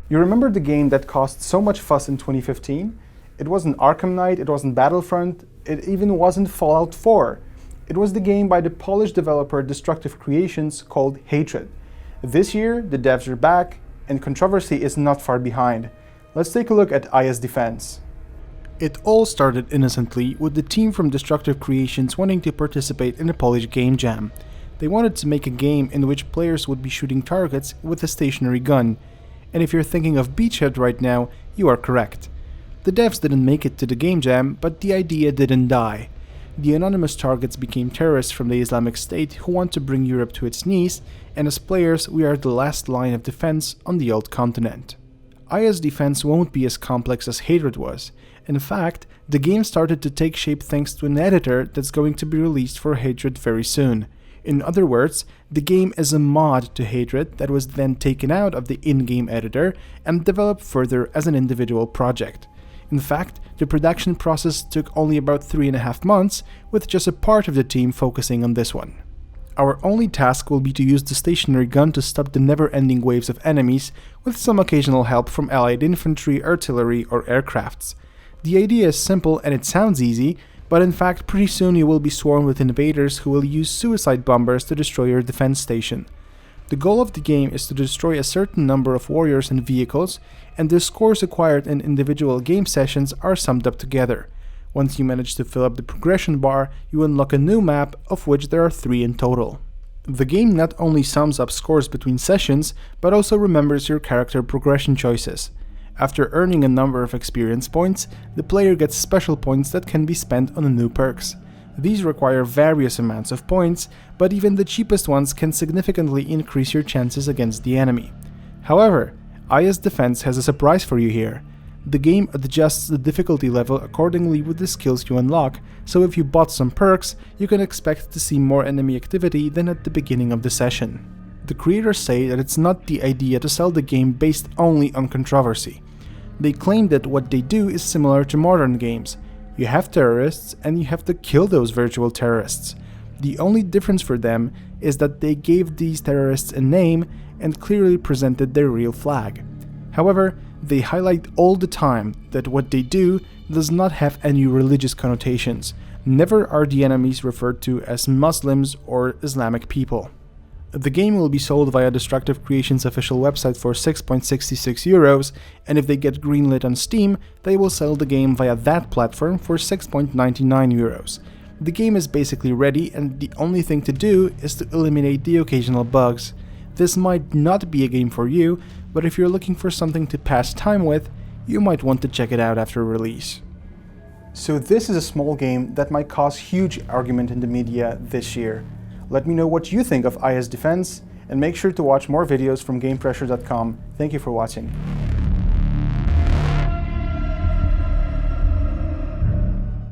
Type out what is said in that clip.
You remember the game that caused so much fuss in 2015? It wasn't Arkham Knight, it wasn't Battlefront, it even wasn't Fallout 4. It was the game by the Polish developer Destructive Creations called Hatred. This year, the devs are back, and controversy is not far behind. Let's take a look at IS Defense. It all started innocently with the team from Destructive Creations wanting to participate in a Polish game jam. They wanted to make a game in which players would be shooting targets with a stationary gun. And if you're thinking of Beachhead right now, you are correct. The devs didn't make it to the game jam, but the idea didn't die. The anonymous targets became terrorists from the Islamic State who want to bring Europe to its knees, and as players we are the last line of defense on the old continent. IS Defense won't be as complex as Hatred was. In fact, the game started to take shape thanks to an editor that's going to be released for Hatred very soon. In other words, the game is a mod to Hatred that was then taken out of the in-game editor and developed further as an individual project. In fact, the production process took only about 3.5 months, with just a part of the team focusing on this one. Our only task will be to use the stationary gun to stop the never-ending waves of enemies, with some occasional help from allied infantry, artillery, or aircrafts. The idea is simple and it sounds easy, but in fact pretty soon you will be swarmed with invaders who will use suicide bombers to destroy your defense station. The goal of the game is to destroy a certain number of warriors and vehicles, and the scores acquired in individual game sessions are summed up together. Once you manage to fill up the progression bar, you unlock a new map, of which there are 3 in total. The game not only sums up scores between sessions, but also remembers your character progression choices. After earning a number of experience points, the player gets special points that can be spent on new perks. These require various amounts of points, but even the cheapest ones can significantly increase your chances against the enemy. However, IS Defense has a surprise for you here. The game adjusts the difficulty level accordingly with the skills you unlock, so if you bought some perks, you can expect to see more enemy activity than at the beginning of the session. The creators say that it's not the idea to sell the game based only on controversy. They claim that what they do is similar to modern games. You have terrorists and you have to kill those virtual terrorists. The only difference for them is that they gave these terrorists a name and clearly presented their real flag. However, they highlight all the time that what they do does not have any religious connotations. Never are the enemies referred to as Muslims or Islamic people. The game will be sold via Destructive Creations' official website for 6.66 euros, and if they get greenlit on Steam, they will sell the game via that platform for 6.99 euros. The game is basically ready, and the only thing to do is to eliminate the occasional bugs. This might not be a game for you, but if you're looking for something to pass time with, you might want to check it out after release. So this is a small game that might cause huge argument in the media this year. Let me know what you think of IS Defense, and make sure to watch more videos from GamePressure.com. Thank you for watching.